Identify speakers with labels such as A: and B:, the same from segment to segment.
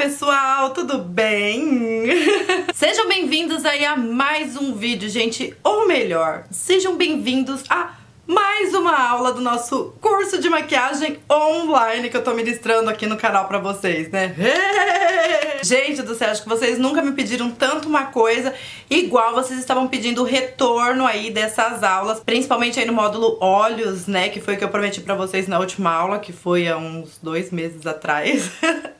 A: pessoal, tudo bem? Sejam bem-vindos aí a mais um vídeo, gente, ou melhor, sejam bem-vindos a mais uma aula do nosso curso de maquiagem online que eu tô ministrando aqui no canal pra vocês, né? Gente do céu, acho que vocês nunca me pediram tanto uma coisa igual vocês estavam pedindo o retorno aí dessas aulas, principalmente aí no módulo Olhos, né, que foi o que eu prometi pra vocês na última aula, que foi há uns 2 meses atrás.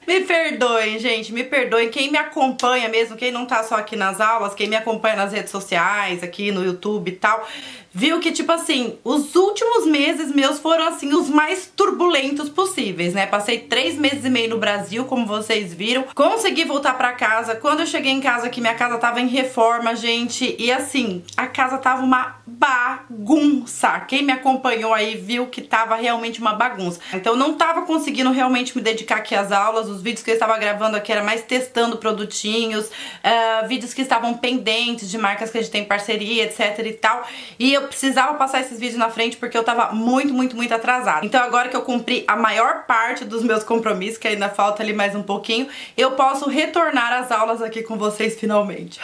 A: Me perdoem, gente, me perdoem. Quem me acompanha mesmo, quem não tá só aqui nas aulas, quem me acompanha nas redes sociais, aqui no YouTube e tal, viu que, tipo assim, os últimos meses meus foram, assim, os mais turbulentos possíveis, né? Passei 3 meses e meio no Brasil, como vocês viram. Consegui voltar pra casa. Quando eu cheguei em casa aqui, minha casa tava em reforma, gente. E, assim, a casa tava uma bagunça. Quem me acompanhou aí viu que tava realmente uma bagunça. Então, não tava conseguindo realmente me dedicar aqui às aulas. Os vídeos que eu estava gravando aqui era mais testando produtinhos, vídeos que estavam pendentes de marcas que a gente tem parceria, etc e tal. E eu precisava passar esses vídeos na frente porque eu tava muito atrasada. Então agora que eu cumpri a maior parte dos meus compromissos, que ainda falta ali mais um pouquinho, eu posso retornar às aulas aqui com vocês finalmente.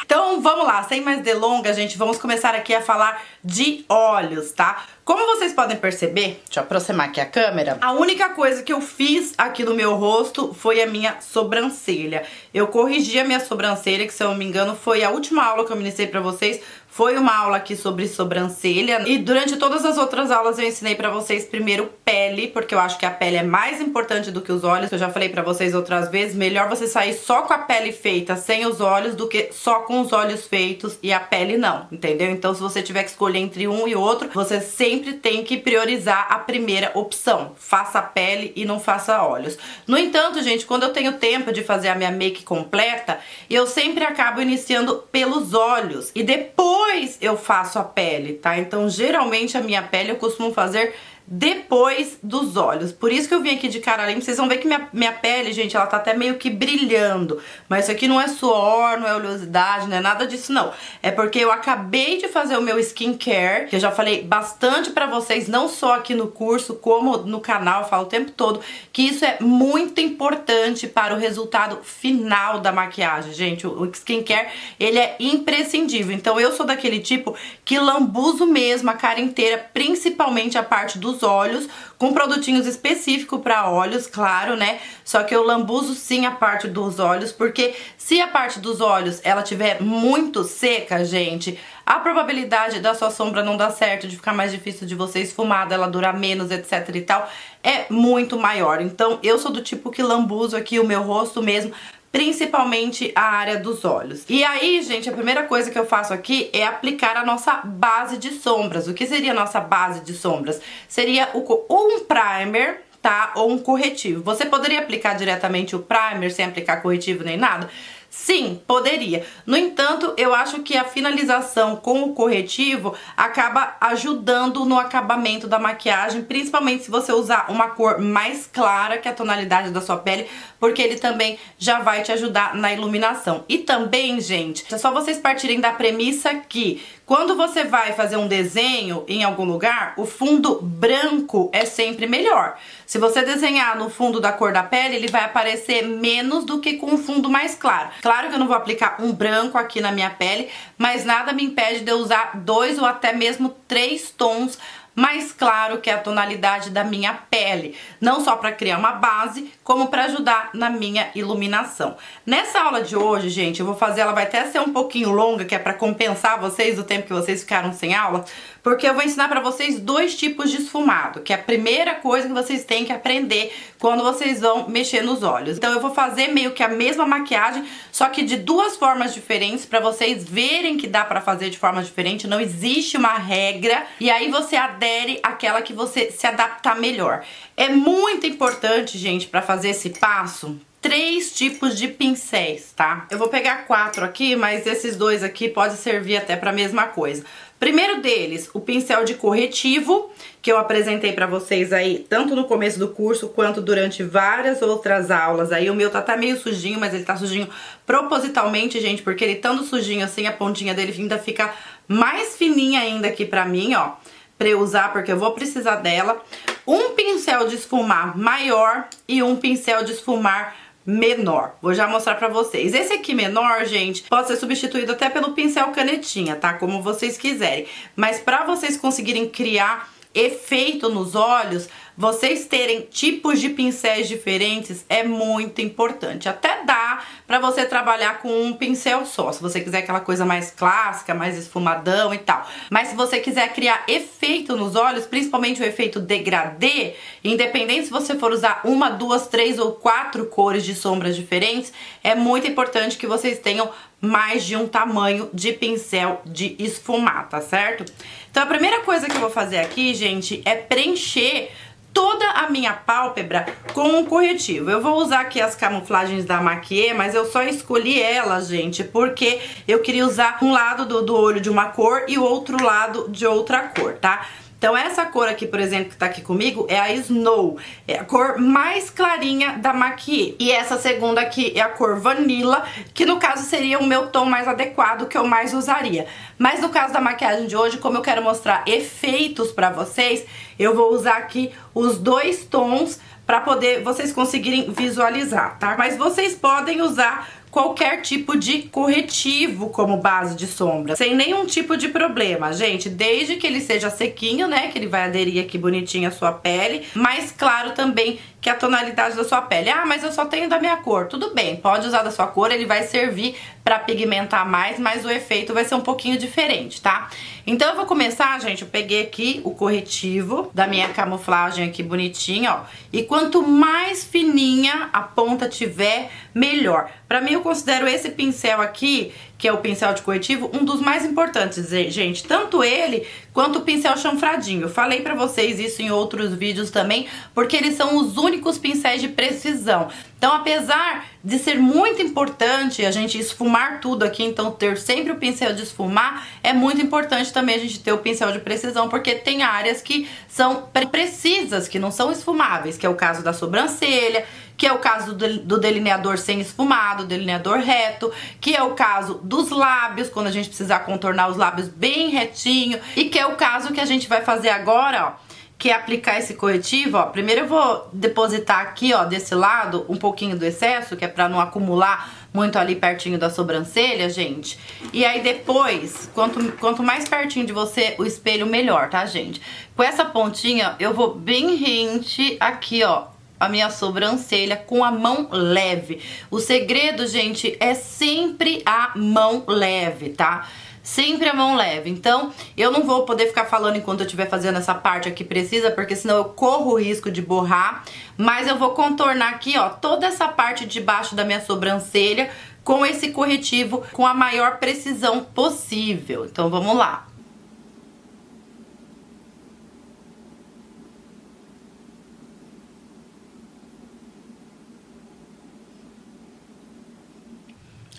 A: Então vamos lá, sem mais delongas, gente, vamos começar aqui a falar de olhos, tá? Como vocês podem perceber, deixa eu aproximar aqui a câmera, a única coisa que eu fiz aqui no meu rosto foi a minha sobrancelha. Eu corrigi a minha sobrancelha, que se eu não me engano foi a última aula que eu ministrei pra vocês, foi uma aula aqui sobre sobrancelha. E durante todas as outras aulas eu ensinei pra vocês primeiro pele, porque eu acho que a pele é mais importante do que os olhos. Eu já falei pra vocês outras vezes, melhor você sair só com a pele feita sem os olhos do que só com os olhos feitos e a pele não, entendeu? Então se você tiver que escolher entre um e outro, você sempre tem que priorizar a primeira opção. Faça a pele e não faça olhos. No entanto, gente, quando eu tenho tempo de fazer a minha make completa, eu sempre acabo iniciando pelos olhos e depois eu faço a pele, tá? Então, geralmente a minha pele eu costumo fazer depois dos olhos. Por isso que eu vim aqui de cara limpa. Vocês vão ver que minha pele, gente, ela tá até meio que brilhando. Mas isso aqui não é suor, não é oleosidade, não é nada disso, não. É porque eu acabei de fazer o meu skincare, que eu já falei bastante pra vocês, não só aqui no curso, como no canal, eu falo o tempo todo, que isso é muito importante para o resultado final da maquiagem, gente. O skincare, ele é imprescindível. Então eu sou daquele tipo que lambuzo mesmo a cara inteira, principalmente a parte dos olhos, com produtinhos específicos para olhos, claro, né? Só que eu lambuzo sim a parte dos olhos, porque se a parte dos olhos ela tiver muito seca, gente, a probabilidade da sua sombra não dar certo, de ficar mais difícil de você esfumar, dela durar menos, etc e tal, é muito maior. Então eu sou do tipo que lambuzo aqui o meu rosto mesmo, principalmente a área dos olhos. E aí, gente, a primeira coisa que eu faço aqui é aplicar a nossa base de sombras. O que seria a nossa base de sombras? Seria um primer, tá? Ou um corretivo. Você poderia aplicar diretamente o primer sem aplicar corretivo nem nada? Sim, poderia. No entanto, eu acho que a finalização com o corretivo acaba ajudando no acabamento da maquiagem, principalmente se você usar uma cor mais clara que a tonalidade da sua pele, porque ele também já vai te ajudar na iluminação. E também, gente, é só vocês partirem da premissa que quando você vai fazer um desenho em algum lugar, o fundo branco é sempre melhor. Se você desenhar no fundo da cor da pele, ele vai aparecer menos do que com um fundo mais claro. Claro que eu não vou aplicar um branco aqui na minha pele, mas nada me impede de eu usar 2 ou até mesmo 3 tons mais claro que a tonalidade da minha pele, não só para criar uma base, como para ajudar na minha iluminação. Nessa aula de hoje, gente, eu vou fazer, ela vai até ser um pouquinho longa, que é para compensar vocês o tempo que vocês ficaram sem aula, porque eu vou ensinar para vocês 2 tipos de esfumado, que é a primeira coisa que vocês têm que aprender quando vocês vão mexer nos olhos. Então eu vou fazer meio que a mesma maquiagem, só que de 2 formas diferentes, para vocês verem que dá para fazer de forma diferente, não existe uma regra, e aí você adere àquela que você se adaptar melhor. É muito importante, gente, para fazer esse passo, 3 tipos de pincéis, tá? Eu vou pegar 4 aqui, mas esses 2 aqui podem servir até para a mesma coisa. Primeiro deles, o pincel de corretivo, que eu apresentei pra vocês aí, tanto no começo do curso, quanto durante várias outras aulas. Aí o meu tá meio sujinho, mas ele tá sujinho propositalmente, gente, porque ele estando sujinho assim, a pontinha dele ainda fica mais fininha ainda aqui pra mim, ó, pra eu usar, porque eu vou precisar dela. Um pincel de esfumar maior e um pincel de esfumar menor. Vou já mostrar pra vocês. Esse aqui menor, gente, pode ser substituído até pelo pincel canetinha, tá? Como vocês quiserem. Mas pra vocês conseguirem criar efeito nos olhos, vocês terem tipos de pincéis diferentes é muito importante. Até dá pra você trabalhar com um pincel só, se você quiser aquela coisa mais clássica, mais esfumadão e tal. Mas se você quiser criar efeito nos olhos, principalmente o efeito degradê, independente se você for usar uma, duas, três ou quatro cores de sombras diferentes, é muito importante que vocês tenham mais de um tamanho de pincel de esfumar, tá certo? Então a primeira coisa que eu vou fazer aqui, gente, é preencher toda a minha pálpebra com um corretivo. Eu vou usar aqui as camuflagens da Maquiê, mas eu só escolhi elas, gente, porque eu queria usar um lado do olho de uma cor e o outro lado de outra cor, tá? Então essa cor aqui, por exemplo, que tá aqui comigo é a Snow, é a cor mais clarinha da Maquiê. E essa segunda aqui é a cor Vanilla, que no caso seria o meu tom mais adequado, que eu mais usaria. Mas no caso da maquiagem de hoje, como eu quero mostrar efeitos pra vocês, eu vou usar aqui os dois tons pra poder vocês conseguirem visualizar, tá? Mas vocês podem usar qualquer tipo de corretivo como base de sombra, sem nenhum tipo de problema, gente, desde que ele seja sequinho, né, que ele vai aderir aqui bonitinho à sua pele, mas claro também que a tonalidade da sua pele, ah, mas eu só tenho da minha cor, tudo bem, pode usar da sua cor, ele vai servir pra pigmentar mais, mas o efeito vai ser um pouquinho diferente, tá? Então eu vou começar, gente, eu peguei aqui o corretivo da minha camuflagem aqui bonitinha, ó, e quanto mais fininha a ponta tiver, melhor. Pra mim eu considero esse pincel aqui, que é o pincel de corretivo, um dos mais importantes, gente, tanto ele quanto o pincel chanfradinho. Eu falei pra vocês isso em outros vídeos também, porque eles são os únicos pincéis de precisão. Então, apesar de ser muito importante a gente esfumar tudo aqui, então ter sempre o pincel de esfumar, é muito importante também a gente ter o pincel de precisão, porque tem áreas que são precisas, que não são esfumáveis, que é o caso da sobrancelha, que é o caso do delineador sem esfumado, delineador reto, que é o caso dos lábios, quando a gente precisar contornar os lábios bem retinho, e que é o caso que a gente vai fazer agora, ó, que é aplicar esse corretivo, ó. Primeiro eu vou depositar aqui, ó, desse lado, um pouquinho do excesso, que é pra não acumular muito ali pertinho da sobrancelha, gente. E aí depois, quanto mais pertinho de você o espelho, melhor, tá, gente? Com essa pontinha, eu vou bem rente aqui, ó, a minha sobrancelha com a mão leve. O segredo, gente, é sempre a mão leve, tá? Sempre a mão leve. Então, eu não vou poder ficar falando enquanto eu estiver fazendo essa parte aqui precisa, porque senão eu corro o risco de borrar. Mas eu vou contornar aqui, ó, toda essa parte de baixo da minha sobrancelha com esse corretivo com a maior precisão possível. Então, vamos lá.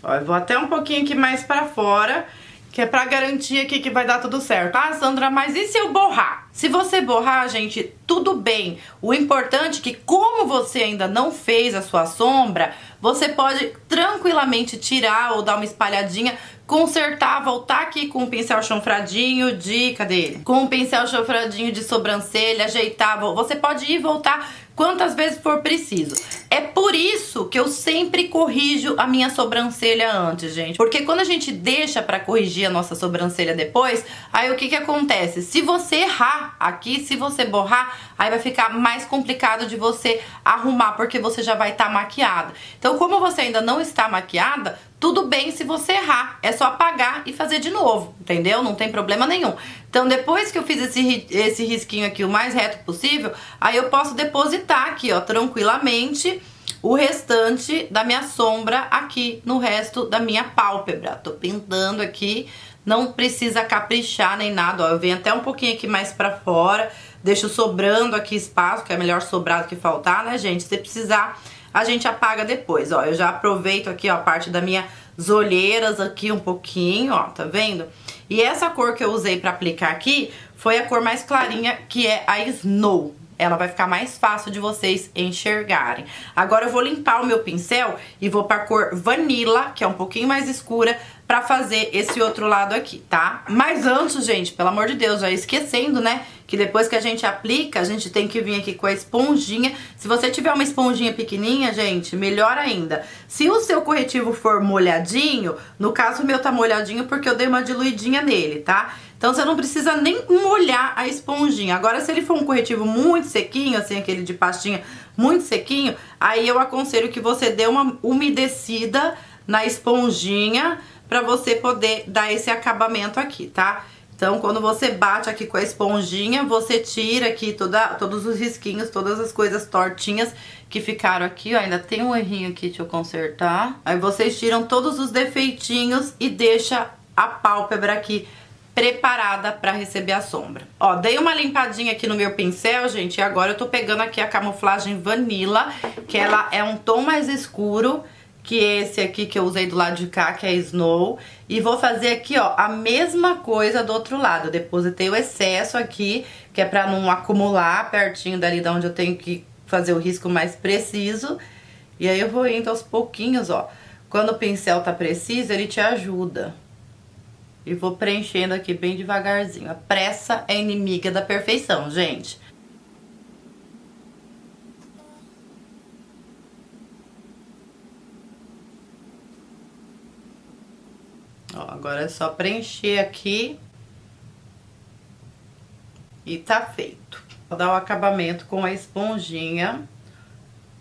A: Ó, eu vou até um pouquinho aqui mais pra fora, que é pra garantir aqui que vai dar tudo certo. Ah, Sandra, mas e se eu borrar? Se você borrar, gente, tudo bem. O importante é que, como você ainda não fez a sua sombra, você pode tranquilamente tirar ou dar uma espalhadinha, consertar, voltar aqui com o pincel chanfradinho de... cadê ele? Com o pincel chanfradinho de sobrancelha, ajeitar. Você pode ir e voltar quantas vezes for preciso. É por isso que eu sempre corrijo a minha sobrancelha antes, gente. Porque quando a gente deixa pra corrigir a nossa sobrancelha depois, aí o que que acontece? Se você errar aqui, se você borrar, aí vai ficar mais complicado de você arrumar, porque você já vai estar maquiada. Então, como você ainda não está maquiada, tudo bem se você errar, é só apagar e fazer de novo, entendeu? Não tem problema nenhum. Então, depois que eu fiz esse risquinho aqui o mais reto possível, aí eu posso depositar aqui, ó, tranquilamente o restante da minha sombra aqui no resto da minha pálpebra. Tô pintando aqui, não precisa caprichar nem nada, ó, eu venho até um pouquinho aqui mais pra fora, deixo sobrando aqui espaço, que é melhor sobrar do que faltar, né, gente? Se precisar, a gente apaga depois, ó. Eu já aproveito aqui, ó, a parte das minhas olheiras aqui um pouquinho, ó, tá vendo? E essa cor que eu usei pra aplicar aqui foi a cor mais clarinha, que é a Snow. Ela vai ficar mais fácil de vocês enxergarem. Agora eu vou limpar o meu pincel e vou pra cor Vanilla, que é um pouquinho mais escura, pra fazer esse outro lado aqui, tá? Mas antes, gente, pelo amor de Deus, já esquecendo, né, que depois que a gente aplica, a gente tem que vir aqui com a esponjinha. Se você tiver uma esponjinha pequenininha, gente, melhor ainda. Se o seu corretivo for molhadinho, no caso o meu tá molhadinho porque eu dei uma diluidinha nele, tá? Então você não precisa nem molhar a esponjinha. Agora, se ele for um corretivo muito sequinho, assim, aquele de pastinha muito sequinho, aí eu aconselho que você dê uma umedecida na esponjinha pra você poder dar esse acabamento aqui, tá? Então, quando você bate aqui com a esponjinha, você tira aqui todos os risquinhos, todas as coisas tortinhas que ficaram aqui, ó. Ainda tem um errinho aqui, deixa eu consertar. Aí vocês tiram todos os defeitinhos e deixa a pálpebra aqui preparada pra receber a sombra. Ó, dei uma limpadinha aqui no meu pincel, gente, e agora eu tô pegando aqui a camuflagem Vanilla, que ela é um tom mais escuro que esse aqui que eu usei do lado de cá, que é Snow. E vou fazer aqui, ó, a mesma coisa do outro lado. Eu depositei o excesso aqui, que é pra não acumular pertinho dali de onde eu tenho que fazer o risco mais preciso. E aí eu vou indo aos pouquinhos, ó. Quando o pincel tá preciso, ele te ajuda. E vou preenchendo aqui bem devagarzinho. A pressa é inimiga da perfeição, gente. Ó, agora é só preencher aqui e tá feito. Vou dar o acabamento com a esponjinha,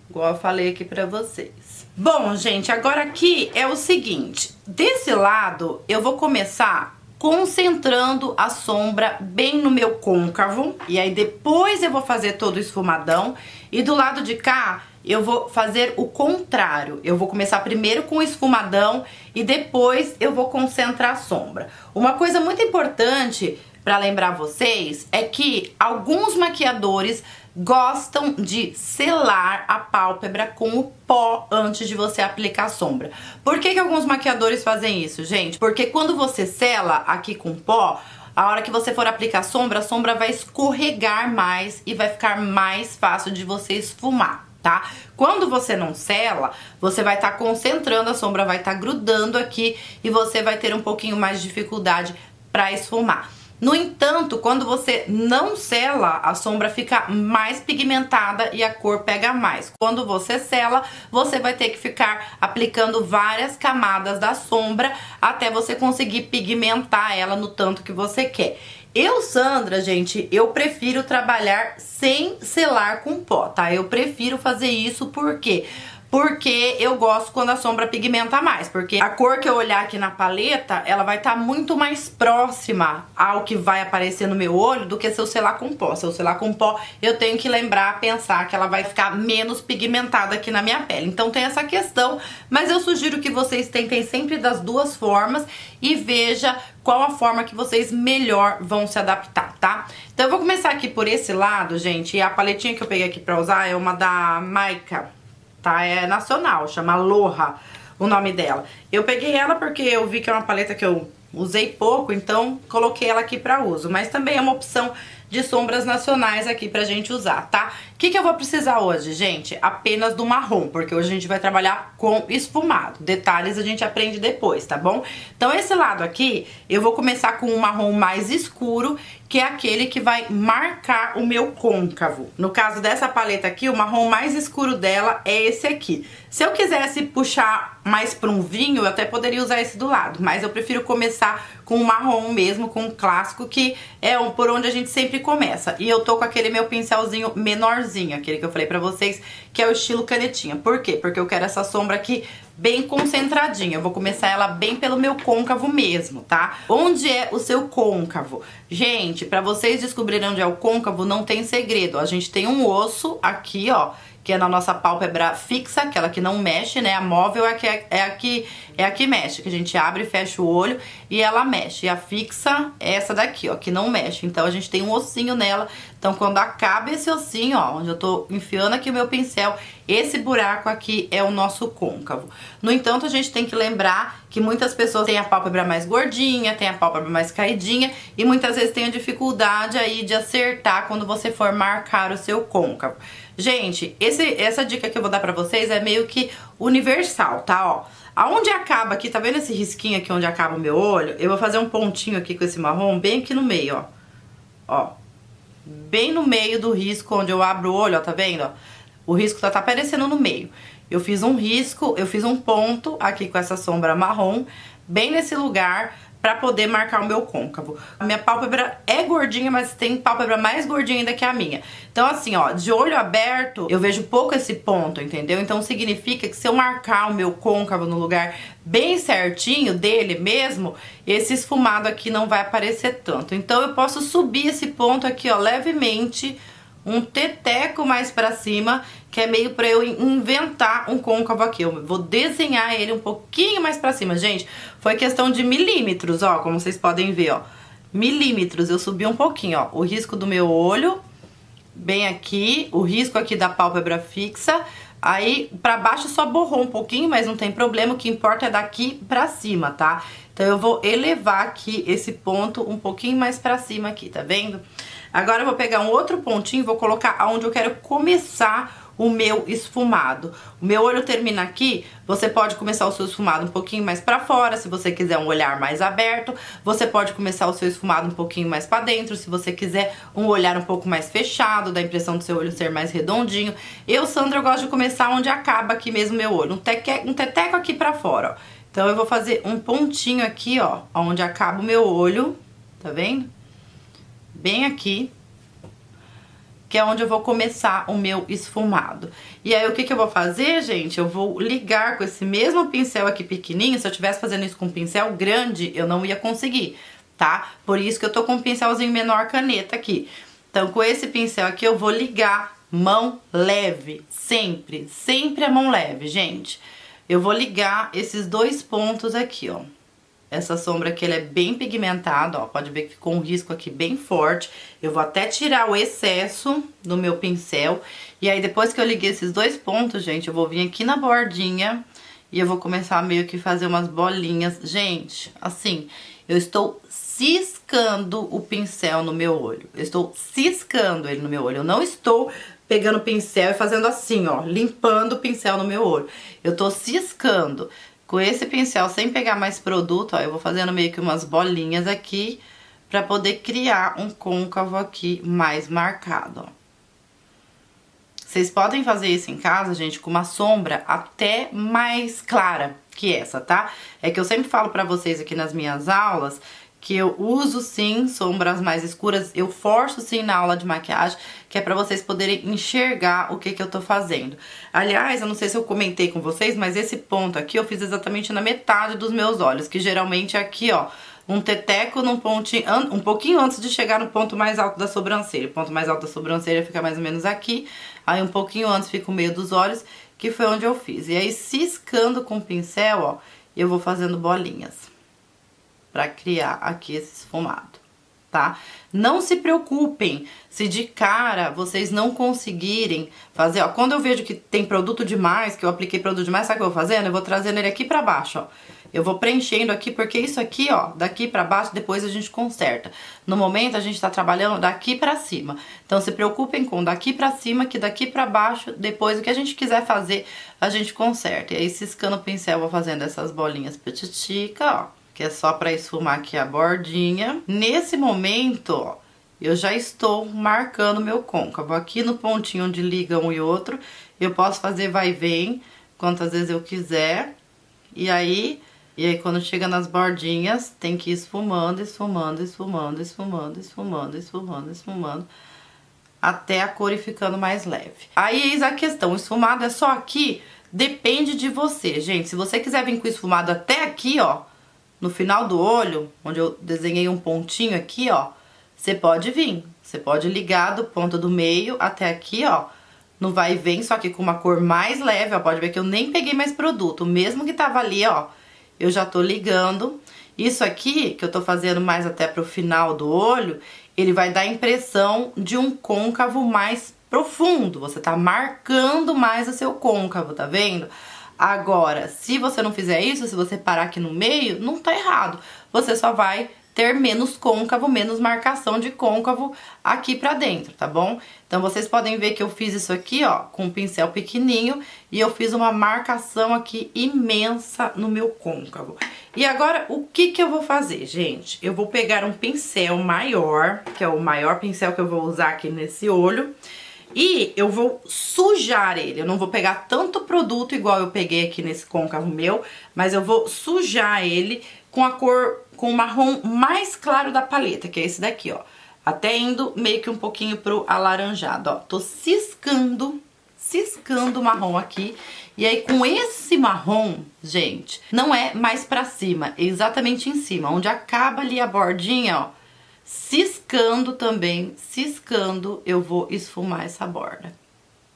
A: igual eu falei aqui pra vocês. Bom, gente, agora aqui é o seguinte, desse lado eu vou começar concentrando a sombra bem no meu côncavo, e aí depois eu vou fazer todo o esfumadão, e do lado de cá eu vou fazer o contrário. Eu vou começar primeiro com o esfumadão e depois eu vou concentrar a sombra. Uma coisa muito importante para lembrar vocês é que alguns maquiadores gostam de selar a pálpebra com o pó antes de você aplicar a sombra. Por que alguns maquiadores fazem isso, gente? Porque quando você sela aqui com pó, a hora que você for aplicar a sombra vai escorregar mais e vai ficar mais fácil de você esfumar, tá? Quando você não sela, você vai estar concentrando, a sombra vai estar grudando aqui e você vai ter um pouquinho mais de dificuldade para esfumar. No entanto, quando você não sela, a sombra fica mais pigmentada e a cor pega mais. Quando você sela, você vai ter que ficar aplicando várias camadas da sombra até você conseguir pigmentar ela no tanto que você quer. Eu, Sandra, gente, eu prefiro trabalhar sem selar com pó, tá? Eu prefiro fazer isso porque eu gosto quando a sombra pigmenta mais, porque a cor que eu olhar aqui na paleta, ela vai estar muito mais próxima ao que vai aparecer no meu olho do que se eu selar com pó. Se eu selar com pó, eu tenho que lembrar, pensar que ela vai ficar menos pigmentada aqui na minha pele. Então tem essa questão, mas eu sugiro que vocês tentem sempre das duas formas e veja qual a forma que vocês melhor vão se adaptar, tá? Então eu vou começar aqui por esse lado, gente, e a paletinha que eu peguei aqui pra usar é uma da Maika, tá? É nacional, chama Aloha o nome dela. Eu peguei ela porque eu vi que é uma paleta que eu usei pouco, então coloquei ela aqui pra uso. Mas também é uma opção de sombras nacionais aqui pra gente usar, tá? O que eu vou precisar hoje, gente? Apenas do marrom, porque hoje a gente vai trabalhar com esfumado. Detalhes a gente aprende depois, tá bom? Então esse lado aqui, eu vou começar com um marrom mais escuro, que é aquele que vai marcar o meu côncavo. No caso dessa paleta aqui, o marrom mais escuro dela é esse aqui. Se eu quisesse puxar mais para um vinho, eu até poderia usar esse do lado, mas eu prefiro começar com o marrom mesmo, com o clássico, que é por onde a gente sempre começa. E eu tô com aquele meu pincelzinho menorzinho, aquele que eu falei pra vocês, que é o estilo canetinha. Por quê? Porque eu quero essa sombra aqui bem concentradinha. Eu vou começar ela bem pelo meu côncavo mesmo, tá? Onde é o seu côncavo? Gente, pra vocês descobrirem onde é o côncavo, não tem segredo. A gente tem um osso aqui, ó, que é na nossa pálpebra fixa, aquela que não mexe, né? A móvel é a que mexe, que a gente abre e fecha o olho e ela mexe. E a fixa é essa daqui, ó, que não mexe. Então a gente tem um ossinho nela. Então quando acaba esse ossinho, ó, onde eu tô enfiando aqui o meu pincel, esse buraco aqui é o nosso côncavo. No entanto, a gente tem que lembrar que muitas pessoas têm a pálpebra mais gordinha, tem a pálpebra mais caidinha e muitas vezes tem a dificuldade aí de acertar quando você for marcar o seu côncavo. Gente, essa dica que eu vou dar pra vocês é meio que universal, tá? Ó, aonde acaba aqui, tá vendo esse risquinho aqui onde acaba o meu olho? Eu vou fazer um pontinho aqui com esse marrom bem aqui no meio, ó. Ó, bem no meio do risco onde eu abro o olho, ó, tá vendo? Ó, o risco tá aparecendo no meio. Eu fiz um risco, eu fiz um ponto aqui com essa sombra marrom, bem nesse lugar, pra poder marcar o meu côncavo. A minha pálpebra é gordinha, mas tem pálpebra mais gordinha ainda que a minha. Então assim, ó, de olho aberto, eu vejo pouco esse ponto, entendeu? Então significa que se eu marcar o meu côncavo no lugar bem certinho dele mesmo, esse esfumado aqui não vai aparecer tanto. Então eu posso subir esse ponto aqui, ó, levemente, um teteco mais pra cima, que é meio pra eu inventar um côncavo aqui. Eu vou desenhar ele um pouquinho mais pra cima. Gente, foi questão de milímetros, ó, como vocês podem ver, ó. Milímetros, eu subi um pouquinho, ó. O risco do meu olho, bem aqui, o risco aqui da pálpebra fixa. Aí, pra baixo só borrou um pouquinho, mas não tem problema, o que importa é daqui pra cima, tá? Então eu vou elevar aqui esse ponto um pouquinho mais pra cima aqui, tá vendo? Agora eu vou pegar um outro pontinho e vou colocar aonde eu quero começar o meu esfumado. O meu olho termina aqui, você pode começar o seu esfumado um pouquinho mais pra fora, se você quiser um olhar mais aberto. Você pode começar o seu esfumado um pouquinho mais pra dentro, se você quiser um olhar um pouco mais fechado, dá a impressão do seu olho ser mais redondinho. Eu, Sandra, eu gosto de começar onde acaba aqui mesmo meu olho, um teteco aqui pra fora, ó. Então eu vou fazer um pontinho aqui, ó, onde acaba o meu olho, tá vendo? Bem aqui, que é onde eu vou começar o meu esfumado. E aí, o que eu vou fazer, gente? Eu vou ligar com esse mesmo pincel aqui pequenininho. Se eu estivesse fazendo isso com um pincel grande, eu não ia conseguir, tá? Por isso que eu tô com um pincelzinho menor caneta aqui. Então, com esse pincel aqui, eu vou ligar mão leve, sempre, sempre a mão leve, gente. Eu vou ligar esses dois pontos aqui, ó. Essa sombra aqui, ela é bem pigmentada, ó, pode ver que ficou um risco aqui bem forte. Eu vou até tirar o excesso do meu pincel. E aí, depois que eu liguei esses dois pontos, gente, eu vou vir aqui na bordinha e eu vou começar meio que fazer umas bolinhas. Gente, assim, eu estou ciscando o pincel no meu olho. Eu estou ciscando ele no meu olho. Eu não estou pegando o pincel e fazendo assim, ó, limpando o pincel no meu olho. Eu tô ciscando. Com esse pincel, sem pegar mais produto, ó, eu vou fazendo meio que umas bolinhas aqui pra poder criar um côncavo aqui mais marcado, ó. Vocês podem fazer isso em casa, gente, com uma sombra até mais clara que essa, tá? É que eu sempre falo pra vocês aqui nas minhas aulas que eu uso sim sombras mais escuras, eu forço sim na aula de maquiagem, que é pra vocês poderem enxergar o que eu tô fazendo. Aliás, eu não sei se eu comentei com vocês, mas esse ponto aqui eu fiz exatamente na metade dos meus olhos, que geralmente é aqui, ó, um teteco num pontinho, um pouquinho antes de chegar no ponto mais alto da sobrancelha. O ponto mais alto da sobrancelha fica mais ou menos aqui, aí um pouquinho antes fica o meio dos olhos, que foi onde eu fiz. E aí, ciscando com o pincel, ó, eu vou fazendo bolinhas pra criar aqui esse esfumado, tá? Não se preocupem se de cara vocês não conseguirem fazer, ó. Quando eu vejo que tem produto demais, que eu apliquei produto demais, sabe o que eu vou fazendo? Eu vou trazendo ele aqui pra baixo, ó. Eu vou preenchendo aqui, porque isso aqui, ó, daqui pra baixo, depois a gente conserta. No momento, a gente tá trabalhando daqui pra cima. Então, se preocupem com daqui pra cima, que daqui pra baixo, depois o que a gente quiser fazer, a gente conserta. E aí, ciscando o pincel, eu vou fazendo essas bolinhas petitica, ó, que é só pra esfumar aqui a bordinha. Nesse momento, ó, eu já estou marcando meu côncavo. Aqui no pontinho onde liga um e outro, eu posso fazer vai e vem quantas vezes eu quiser. E aí quando chega nas bordinhas, tem que ir esfumando, esfumando, esfumando, esfumando, esfumando, esfumando, esfumando, até a cor ir ficando mais leve. Aí eis a questão, o esfumado é só aqui, depende de você, gente. Se você quiser vir com o esfumado até aqui, ó, no final do olho, onde eu desenhei um pontinho aqui, ó, você pode vir. Você pode ligar do ponto do meio até aqui, ó, no vai e vem, só que com uma cor mais leve, ó. Pode ver que eu nem peguei mais produto. Mesmo que tava ali, ó, eu já tô ligando. Isso aqui, que eu tô fazendo mais até pro final do olho, ele vai dar a impressão de um côncavo mais profundo. Você tá marcando mais o seu côncavo, tá vendo? Agora, se você não fizer isso, se você parar aqui no meio, não tá errado. Você só vai ter menos côncavo, menos marcação de côncavo aqui pra dentro, tá bom? Então vocês podem ver que eu fiz isso aqui, ó, com um pincel pequenininho e eu fiz uma marcação aqui imensa no meu côncavo. E agora, o que que eu vou fazer, gente? Eu vou pegar um pincel maior, que é o maior pincel que eu vou usar aqui nesse olho, e eu vou sujar ele. Eu não vou pegar tanto produto igual eu peguei aqui nesse côncavo meu, mas eu vou sujar ele com a cor, com o marrom mais claro da paleta, que é esse daqui, ó. Até indo meio que um pouquinho pro alaranjado, ó. Tô ciscando o marrom aqui. E aí com esse marrom, gente, não é mais pra cima, é exatamente em cima, onde acaba ali a bordinha, ó. Ciscando também, ciscando, eu vou esfumar essa borda,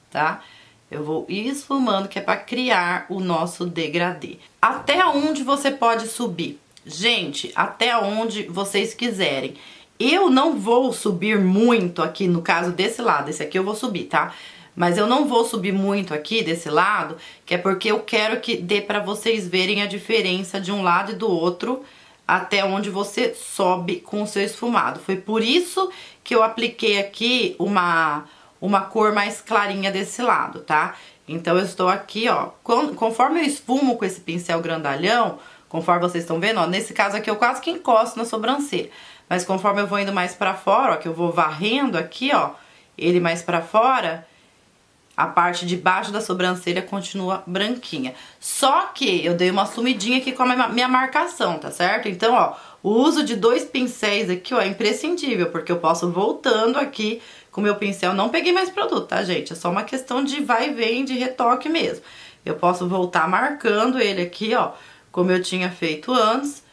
A: tá? Eu vou ir esfumando, que é pra criar o nosso degradê. Até onde você pode subir? Gente, até onde vocês quiserem. Eu não vou subir muito aqui, no caso desse lado, esse aqui eu vou subir, tá? Mas eu não vou subir muito aqui desse lado, que é porque eu quero que dê pra vocês verem a diferença de um lado e do outro, até onde você sobe com o seu esfumado. Foi por isso que eu apliquei aqui uma cor mais clarinha desse lado, tá? Então eu estou aqui, ó, conforme eu esfumo com esse pincel grandalhão, conforme vocês estão vendo, ó, nesse caso aqui eu quase que encosto na sobrancelha. Mas conforme eu vou indo mais pra fora, ó, que eu vou varrendo aqui, ó, ele mais pra fora, a parte de baixo da sobrancelha continua branquinha. Só que eu dei uma sumidinha aqui com a minha marcação, tá certo? Então, ó, o uso de 2 pincéis aqui, ó, é imprescindível, porque eu posso voltando aqui com o meu pincel. Não peguei mais produto, tá, gente? É só uma questão de vai e vem, de retoque mesmo. Eu posso voltar marcando ele aqui, ó, como eu tinha feito antes,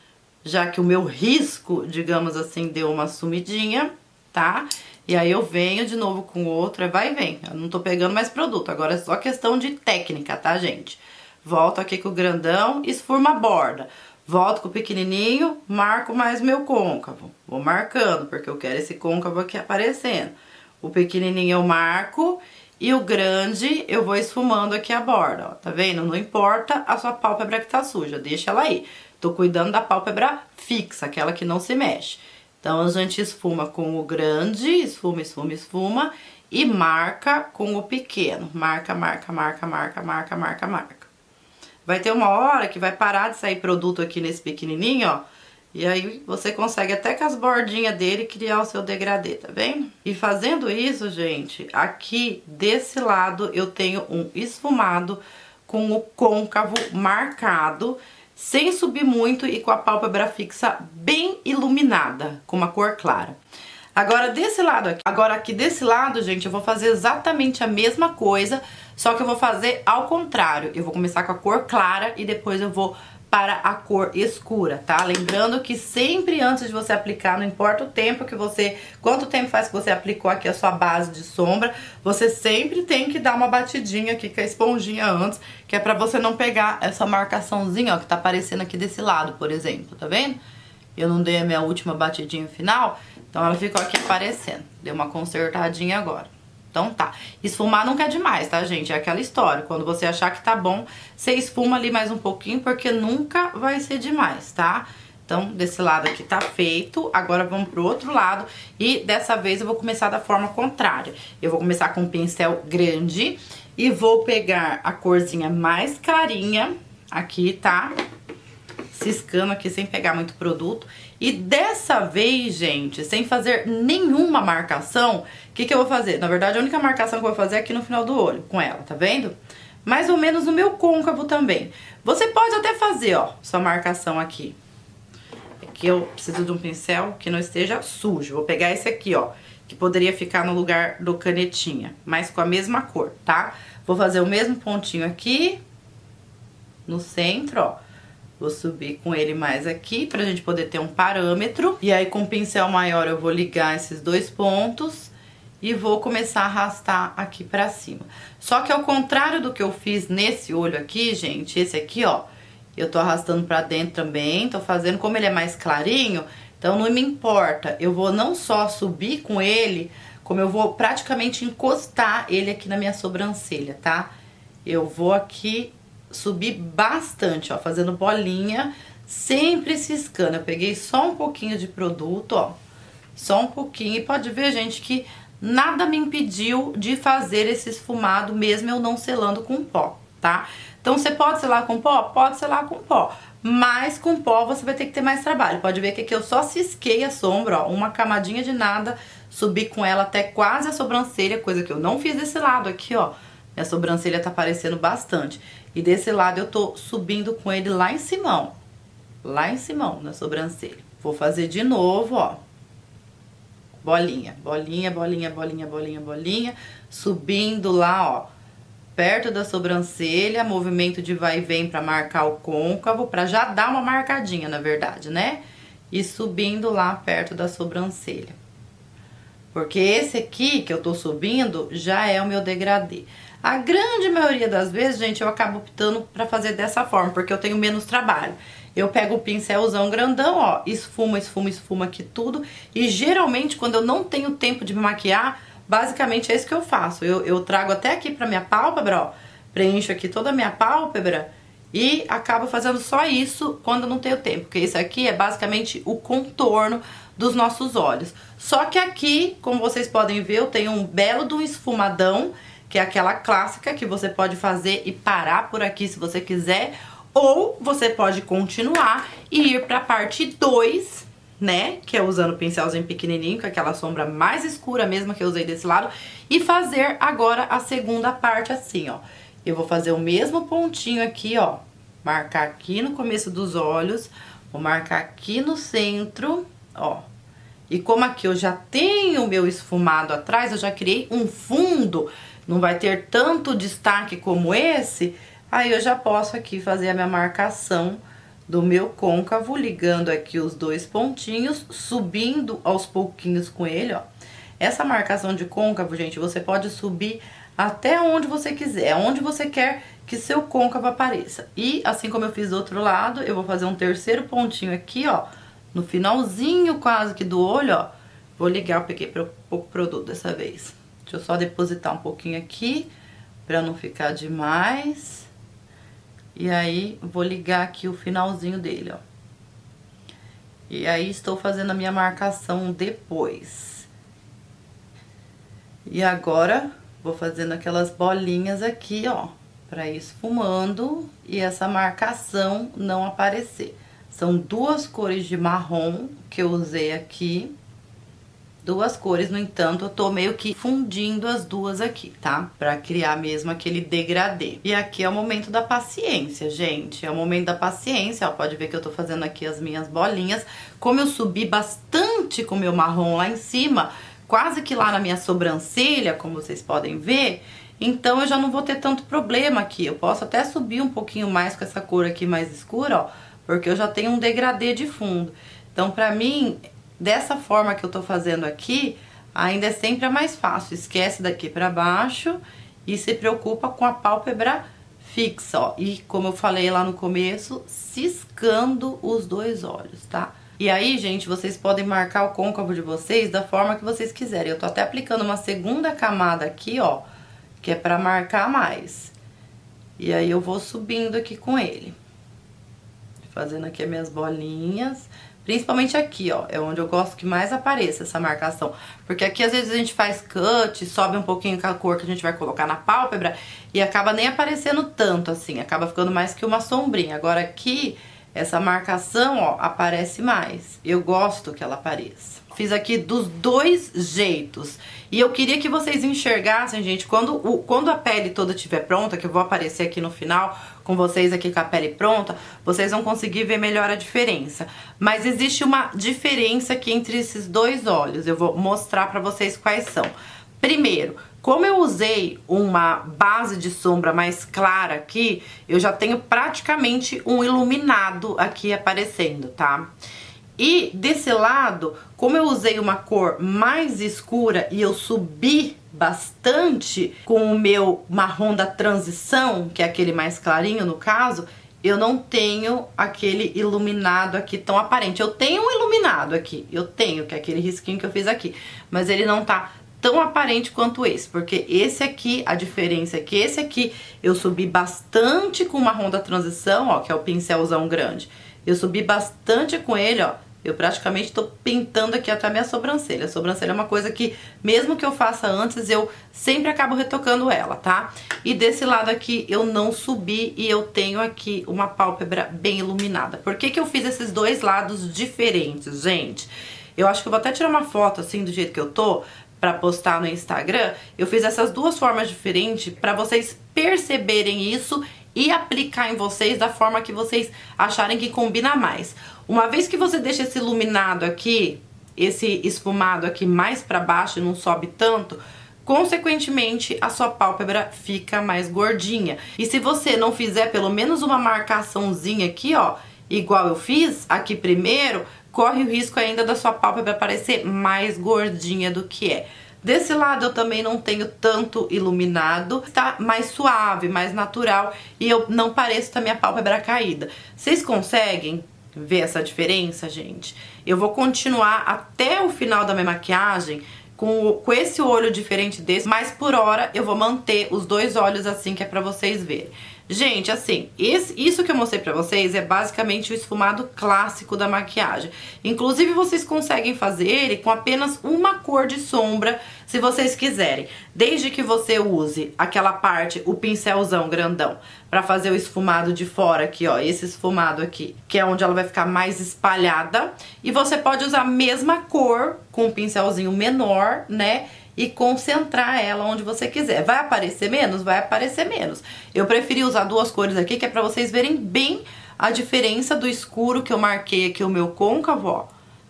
A: já que o meu risco, digamos assim, deu uma sumidinha, tá? E aí eu venho de novo com o outro, vai e vem. Eu não tô pegando mais produto, agora é só questão de técnica, tá, gente? Volto aqui com o grandão, esfurmo a borda. Volto com o pequenininho, marco mais meu côncavo. Vou marcando, porque eu quero esse côncavo aqui aparecendo. O pequenininho eu marco e o grande eu vou esfumando aqui a borda, ó. Tá vendo? Não importa a sua pálpebra que tá suja, deixa ela aí. Tô cuidando da pálpebra fixa, aquela que não se mexe. Então, a gente esfuma com o grande, esfuma, esfuma, esfuma, e marca com o pequeno. Marca, marca, marca, marca, marca, marca, marca. Vai ter uma hora que vai parar de sair produto aqui nesse pequenininho, ó. E aí, você consegue até com as bordinhas dele criar o seu degradê, tá vendo? E fazendo isso, gente, aqui desse lado eu tenho um esfumado com o côncavo marcado, sem subir muito e com a pálpebra fixa bem iluminada, com uma cor clara. Agora desse lado aqui, aqui desse lado, gente, eu vou fazer exatamente a mesma coisa, só que eu vou fazer ao contrário. Eu vou começar com a cor clara e depois eu vou para a cor escura, tá? Lembrando que sempre antes de você aplicar, não importa o tempo que você... Quanto tempo faz que você aplicou aqui a sua base de sombra, você sempre tem que dar uma batidinha aqui com a esponjinha antes, que é pra você não pegar essa marcaçãozinha, ó, que tá aparecendo aqui desse lado, por exemplo, tá vendo? Eu não dei a minha última batidinha final, então ela ficou aqui aparecendo. Deu uma consertadinha agora. Então tá, esfumar nunca é demais, tá, gente? É aquela história, quando você achar que tá bom, você esfuma ali mais um pouquinho, porque nunca vai ser demais, tá? Então, desse lado aqui tá feito, agora vamos pro outro lado e dessa vez eu vou começar da forma contrária. Eu vou começar com um pincel grande e vou pegar a corzinha mais clarinha aqui, tá? Ciscando aqui sem pegar muito produto. E dessa vez, gente, sem fazer nenhuma marcação, o que eu vou fazer? Na verdade, a única marcação que eu vou fazer é aqui no final do olho, com ela, tá vendo? Mais ou menos no meu côncavo também. Você pode até fazer, ó, sua marcação aqui. Aqui eu preciso de um pincel que não esteja sujo. Vou pegar esse aqui, ó, que poderia ficar no lugar do canetinha, mas com a mesma cor, tá? Vou fazer o mesmo pontinho aqui, no centro, ó. Vou subir com ele mais aqui pra gente poder ter um parâmetro. E aí com o pincel maior eu vou ligar esses 2 pontos e vou começar a arrastar aqui pra cima. Só que ao contrário do que eu fiz nesse olho aqui, gente, esse aqui, ó, eu tô arrastando pra dentro também, tô fazendo, como ele é mais clarinho, então não me importa. Eu vou não só subir com ele, como eu vou praticamente encostar ele aqui na minha sobrancelha, tá? Eu vou aqui subir bastante, ó, fazendo bolinha, sempre ciscando. Eu peguei só um pouquinho de produto, ó, só um pouquinho. E pode ver, gente, que nada me impediu de fazer esse esfumado, mesmo eu não selando com pó, tá? Então você pode selar com pó? Pode selar com pó, mas com pó você vai ter que ter mais trabalho. Pode ver que aqui eu só cisquei a sombra, ó, uma camadinha de nada, subi com ela até quase a sobrancelha, coisa que eu não fiz desse lado aqui, ó. Minha sobrancelha tá aparecendo bastante. E desse lado eu tô subindo com ele lá em cima, ó. Lá em cima, na sobrancelha. Vou fazer de novo, ó. Bolinha, bolinha, bolinha, bolinha, bolinha, bolinha. Subindo lá, ó, perto da sobrancelha. Movimento de vai e vem pra marcar o côncavo. Pra já dar uma marcadinha, na verdade, né? E subindo lá perto da sobrancelha. Porque esse aqui que eu tô subindo já é o meu degradê. A grande maioria das vezes, gente, eu acabo optando pra fazer dessa forma, porque eu tenho menos trabalho. Eu pego o pincelzão grandão, ó, esfuma, esfuma, esfuma aqui tudo. E geralmente, quando eu não tenho tempo de me maquiar, basicamente é isso que eu faço. Eu trago até aqui pra minha pálpebra, ó, preencho aqui toda a minha pálpebra e acabo fazendo só isso quando eu não tenho tempo. Porque isso aqui é basicamente o contorno dos nossos olhos. Só que aqui, como vocês podem ver, eu tenho um belo de um esfumadão, que é aquela clássica que você pode fazer e parar por aqui se você quiser. Ou você pode continuar e ir pra parte 2, né? Que é usando o pincelzinho pequenininho, com aquela sombra mais escura mesmo que eu usei desse lado. E fazer agora a segunda parte assim, ó. Eu vou fazer o mesmo pontinho aqui, ó. Marcar aqui no começo dos olhos. Vou marcar aqui no centro, ó. E como aqui eu já tenho o meu esfumado atrás, eu já criei um fundo, não vai ter tanto destaque como esse, aí eu já posso aqui fazer a minha marcação do meu côncavo, ligando aqui os dois pontinhos, subindo aos pouquinhos com ele, ó. Essa marcação de côncavo, gente, você pode subir até onde você quiser, onde você quer que seu côncavo apareça. E assim como eu fiz do outro lado, eu vou fazer um terceiro pontinho aqui, ó, no finalzinho quase que do olho, ó. Vou ligar, eu peguei pouco produto dessa vez. Deixa eu só depositar um pouquinho aqui, pra não ficar demais. E aí, vou ligar aqui o finalzinho dele, ó. E aí, estou fazendo a minha marcação depois. E agora, vou fazendo aquelas bolinhas aqui, ó, pra ir esfumando e essa marcação não aparecer. São duas cores de marrom que eu usei aqui. Duas cores, no entanto, eu tô meio que fundindo as duas aqui, tá? Pra criar mesmo aquele degradê. E aqui é o momento da paciência, gente. É o momento da paciência, ó. Pode ver que eu tô fazendo aqui as minhas bolinhas. Como eu subi bastante com o meu marrom lá em cima, quase que lá na minha sobrancelha, como vocês podem ver, então eu já não vou ter tanto problema aqui. Eu posso até subir um pouquinho mais com essa cor aqui mais escura, ó, porque eu já tenho um degradê de fundo. Então, pra mim, dessa forma que eu tô fazendo aqui, ainda é sempre a mais fácil. Esquece daqui pra baixo e se preocupa com a pálpebra fixa, ó. E como eu falei lá no começo, ciscando os dois olhos, tá? E aí, gente, vocês podem marcar o côncavo de vocês da forma que vocês quiserem. Eu tô até aplicando uma segunda camada aqui, ó, que é pra marcar mais. E aí eu vou subindo aqui com ele. Fazendo aqui as minhas bolinhas. Principalmente aqui, ó, é onde eu gosto que mais apareça essa marcação. Porque aqui, às vezes, a gente faz cut, sobe um pouquinho com a cor que a gente vai colocar na pálpebra e acaba nem aparecendo tanto, assim. Acaba ficando mais que uma sombrinha. Agora, aqui, essa marcação, ó, aparece mais. Eu gosto que ela apareça. Fiz aqui dos dois jeitos. E eu queria que vocês enxergassem, gente, quando a pele toda estiver pronta, que eu vou aparecer aqui no final com vocês aqui com a pele pronta, vocês vão conseguir ver melhor a diferença. Mas existe uma diferença aqui entre esses dois olhos. Eu vou mostrar pra vocês quais são. Primeiro, como eu usei uma base de sombra mais clara aqui, eu já tenho praticamente um iluminado aqui aparecendo, tá? E desse lado, como eu usei uma cor mais escura e eu subi bastante com o meu marrom da transição, que é aquele mais clarinho no caso, eu não tenho aquele iluminado aqui tão aparente. Eu tenho um iluminado aqui, eu tenho, que é aquele risquinho que eu fiz aqui, mas ele não tá tão aparente quanto esse, porque esse aqui, a diferença é que esse aqui eu subi bastante com o marrom da transição, ó, que é o pincelzão grande. Eu subi bastante com ele, ó. Eu praticamente tô pintando aqui até a minha sobrancelha. A sobrancelha é uma coisa que, mesmo que eu faça antes, eu sempre acabo retocando ela, tá? E desse lado aqui eu não subi e eu tenho aqui uma pálpebra bem iluminada. Por que que eu fiz esses dois lados diferentes, gente? Eu acho que eu vou até tirar uma foto assim, do jeito que eu tô, pra postar no Instagram. Eu fiz essas duas formas diferentes pra vocês perceberem isso e aplicar em vocês da forma que vocês acharem que combina mais. Uma vez que você deixa esse iluminado aqui, esse esfumado aqui mais pra baixo e não sobe tanto, consequentemente a sua pálpebra fica mais gordinha. E se você não fizer pelo menos uma marcaçãozinha aqui, ó, igual eu fiz aqui primeiro, corre o risco ainda da sua pálpebra parecer mais gordinha do que é. Desse lado eu também não tenho tanto iluminado, tá mais suave, mais natural e eu não pareço ter minha pálpebra caída. Vocês conseguem ver essa diferença, gente? Eu vou continuar até o final da minha maquiagem com esse olho diferente desse, mas por hora eu vou manter os dois olhos assim, que é pra vocês verem. Gente, assim, isso que eu mostrei pra vocês é basicamente o esfumado clássico da maquiagem. Inclusive, vocês conseguem fazer ele com apenas uma cor de sombra, se vocês quiserem. Desde que você use aquela parte, o pincelzão grandão, pra fazer o esfumado de fora aqui, ó, esse esfumado aqui, que é onde ela vai ficar mais espalhada. E você pode usar a mesma cor, com um pincelzinho menor, né? E concentrar ela onde você quiser. Vai aparecer menos? Vai aparecer menos. Eu preferi usar duas cores aqui, que é pra vocês verem bem a diferença do escuro que eu marquei aqui, o meu côncavo, ó.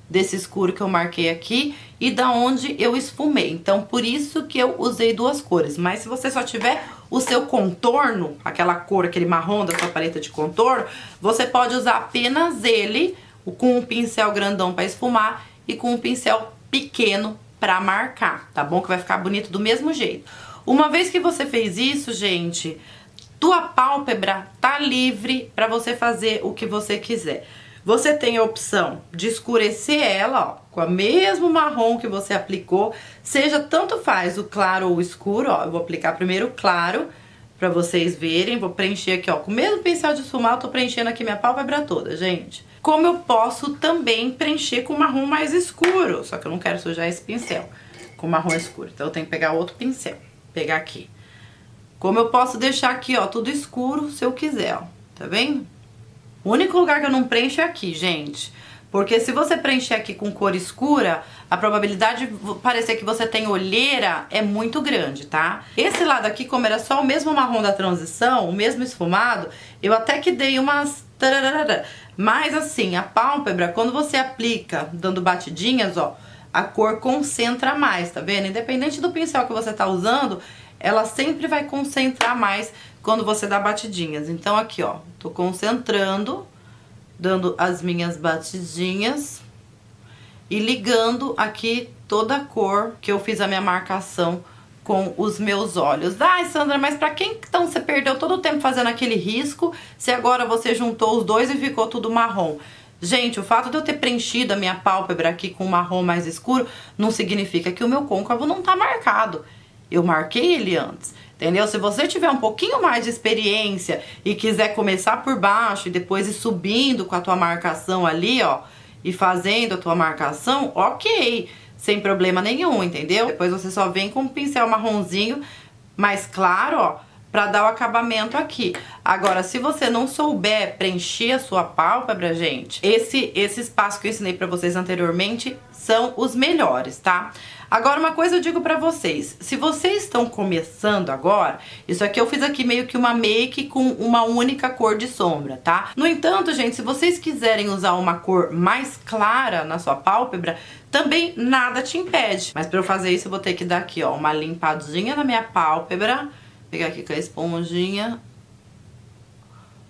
A: Desse escuro que eu marquei aqui e da onde eu esfumei. Então, por isso que eu usei duas cores. Mas se você só tiver o seu contorno, aquela cor, aquele marrom da sua paleta de contorno, você pode usar apenas ele, com um pincel grandão pra esfumar e com um pincel pequeno pra marcar, tá bom? Que vai ficar bonito do mesmo jeito. Uma vez que você fez isso, gente, tua pálpebra tá livre pra você fazer o que você quiser. Você tem a opção de escurecer ela, ó, com o mesmo marrom que você aplicou, seja tanto faz o claro ou o escuro, ó. Eu vou aplicar primeiro o claro pra vocês verem, vou preencher aqui, ó, com o mesmo pincel de esfumar, eu tô preenchendo aqui minha pálpebra toda, gente. Como eu posso também preencher com marrom mais escuro, só que eu não quero sujar esse pincel com marrom escuro, então eu tenho que pegar outro pincel, pegar aqui. Como eu posso deixar aqui, ó, tudo escuro se eu quiser, ó, tá vendo? O único lugar que eu não preencho é aqui, gente, porque se você preencher aqui com cor escura, a probabilidade de parecer que você tem olheira é muito grande, tá? Esse lado aqui, como era só o mesmo marrom da transição, o mesmo esfumado, eu até que dei umas... Mas assim, a pálpebra, quando você aplica dando batidinhas, ó, a cor concentra mais, tá vendo? Independente do pincel que você tá usando, ela sempre vai concentrar mais quando você dá batidinhas. Então aqui, ó, tô concentrando, dando as minhas batidinhas e ligando aqui toda a cor que eu fiz a minha marcação com os meus olhos. Ai, Sandra, mas pra que então você perdeu todo o tempo fazendo aquele risco se agora você juntou os dois e ficou tudo marrom? Gente, o fato de eu ter preenchido a minha pálpebra aqui com um marrom mais escuro não significa que o meu côncavo não tá marcado. Eu marquei ele antes, entendeu? Se você tiver um pouquinho mais de experiência e quiser começar por baixo e depois ir subindo com a tua marcação ali, ó, e fazendo a tua marcação, ok, sem problema nenhum, entendeu? Depois você só vem com um pincel marronzinho mais claro, ó, pra dar o acabamento aqui. Agora, se você não souber preencher a sua pálpebra, gente, esse espaço que eu ensinei pra vocês anteriormente são os melhores, tá? Agora, uma coisa eu digo pra vocês, se vocês estão começando agora, isso aqui eu fiz aqui meio que uma make com uma única cor de sombra, tá? No entanto, gente, se vocês quiserem usar uma cor mais clara na sua pálpebra, também nada te impede. Mas pra eu fazer isso, eu vou ter que dar aqui, ó, uma limpadinha na minha pálpebra, pegar aqui com a esponjinha,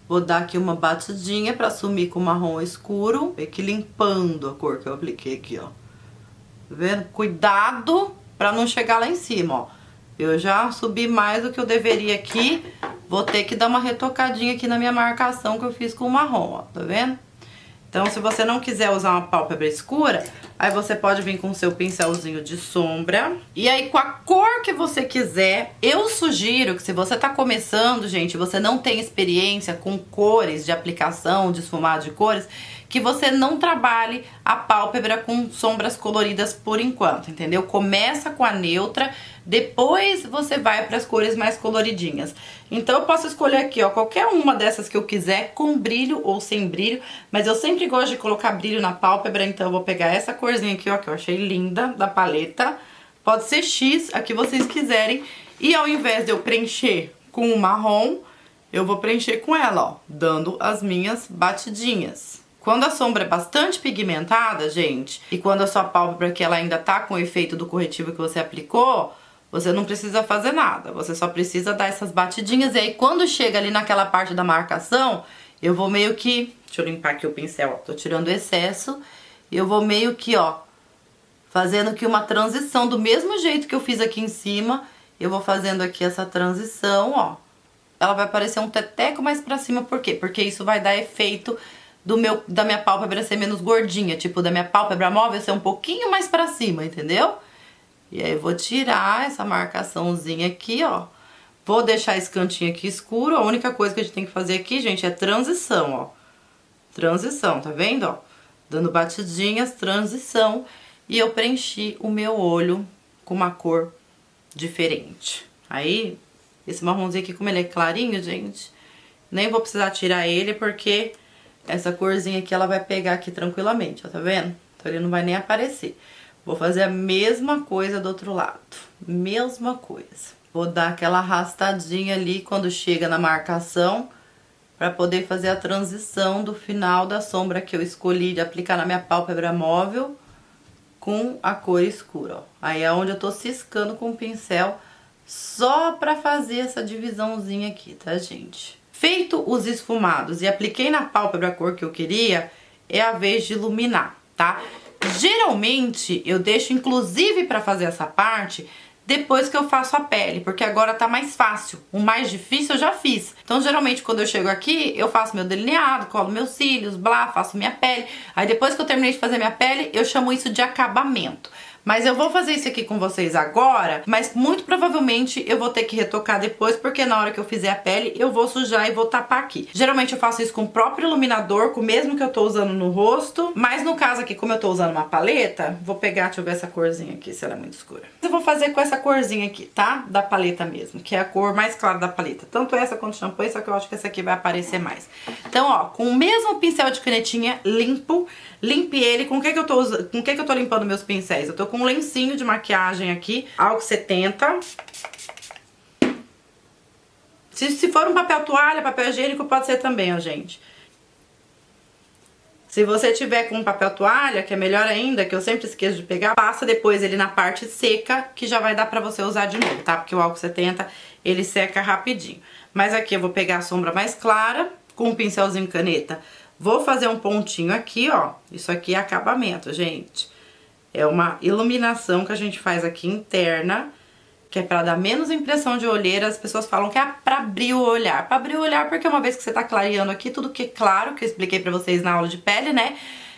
A: vou dar aqui uma batidinha pra sumir com o marrom escuro, meio que limpando a cor que eu apliquei aqui, ó. Tá vendo? Cuidado pra não chegar lá em cima, ó. Eu já subi mais do que eu deveria aqui. Vou ter que dar uma retocadinha aqui na minha marcação que eu fiz com o marrom, ó. Tá vendo? Então, se você não quiser usar uma pálpebra escura, Aí você pode vir com o seu pincelzinho de sombra. E aí com a cor que você quiser, eu sugiro que se você tá começando, gente, você não tem experiência com cores de aplicação, de esfumado de cores, que você não trabalhe a pálpebra com sombras coloridas por enquanto, entendeu? Começa com a neutra, depois você vai para as cores mais coloridinhas. Então eu posso escolher aqui, ó, qualquer uma dessas que eu quiser, com brilho ou sem brilho, mas eu sempre gosto de colocar brilho na pálpebra, então eu vou pegar essa corzinha aqui, ó, que eu achei linda, da paleta. Pode ser X, a que vocês quiserem. E ao invés de eu preencher com o marrom, eu vou preencher com ela, ó, dando as minhas batidinhas. Quando a sombra é bastante pigmentada, gente, e quando a sua pálpebra aqui ela ainda tá com o efeito do corretivo que você aplicou, você não precisa fazer nada, você só precisa dar essas batidinhas. E aí quando chega ali naquela parte da marcação, eu vou meio que... Deixa eu limpar aqui o pincel, ó, tô tirando o excesso. E eu vou meio que, ó, fazendo aqui uma transição, do mesmo jeito que eu fiz aqui em cima, eu vou fazendo aqui essa transição, ó. Ela vai parecer um teteco mais pra cima, por quê? Porque isso vai dar efeito da minha pálpebra ser menos gordinha, tipo, da minha pálpebra móvel ser um pouquinho mais pra cima, entendeu? E aí eu vou tirar essa marcaçãozinha aqui, ó. Vou deixar esse cantinho aqui escuro. A única coisa que a gente tem que fazer aqui, gente, é transição, ó. Transição, tá vendo, ó? Dando batidinhas, transição. E eu preenchi o meu olho com uma cor diferente. Aí, esse marronzinho aqui, como ele é clarinho, gente, nem vou precisar tirar ele, porque essa corzinha aqui, ela vai pegar aqui tranquilamente, ó, tá vendo? Então ele não vai nem aparecer. Vou fazer a mesma coisa do outro lado. Mesma coisa. Vou dar aquela arrastadinha ali quando chega na marcação, pra poder fazer a transição do final da sombra que eu escolhi de aplicar na minha pálpebra móvel com a cor escura, ó. Aí é onde eu tô ciscando com o pincel, só pra fazer essa divisãozinha aqui, tá, gente? Feito os esfumados e apliquei na pálpebra a cor que eu queria, é a vez de iluminar, tá? Geralmente eu deixo inclusive pra fazer essa parte depois que eu faço a pele, porque agora tá mais fácil. O mais difícil eu já fiz. Então geralmente quando eu chego aqui, eu faço meu delineado, colo meus cílios, blá, faço minha pele. Aí depois que eu terminei de fazer minha pele, eu chamo isso de acabamento. Mas eu vou fazer isso aqui com vocês agora, mas muito provavelmente eu vou ter que retocar depois, porque na hora que eu fizer a pele, eu vou sujar e vou tapar aqui. Geralmente eu faço isso com o próprio iluminador, com o mesmo que eu tô usando no rosto, mas no caso aqui, como eu tô usando uma paleta, vou pegar, deixa eu ver essa corzinha aqui, se ela é muito escura. Eu vou fazer com essa corzinha aqui, tá? Da paleta mesmo, que é a cor mais clara da paleta. Tanto essa quanto o shampoo, só que eu acho que essa aqui vai aparecer mais. Então, ó, com o mesmo pincel de canetinha limpo, limpe ele. Com o que que eu tô usando? Com o que que eu tô limpando meus pincéis? Eu tô com um lencinho de maquiagem aqui, álcool 70. Se for um papel toalha, papel higiênico, pode ser também, ó, gente. Se você tiver com um papel toalha, que é melhor ainda, que eu sempre esqueço de pegar, passa depois ele na parte seca, que já vai dar pra você usar de novo, tá? Porque o álcool 70, ele seca rapidinho. Mas aqui eu vou pegar a sombra mais clara, com um pincelzinho caneta. Vou fazer um pontinho aqui, ó. Isso aqui é acabamento, gente. É uma iluminação que a gente faz aqui interna, que é pra dar menos impressão de olheira. As pessoas falam que é pra abrir o olhar. Pra abrir o olhar, porque uma vez que você tá clareando aqui, tudo que é claro, que eu expliquei pra vocês na aula de pele, né?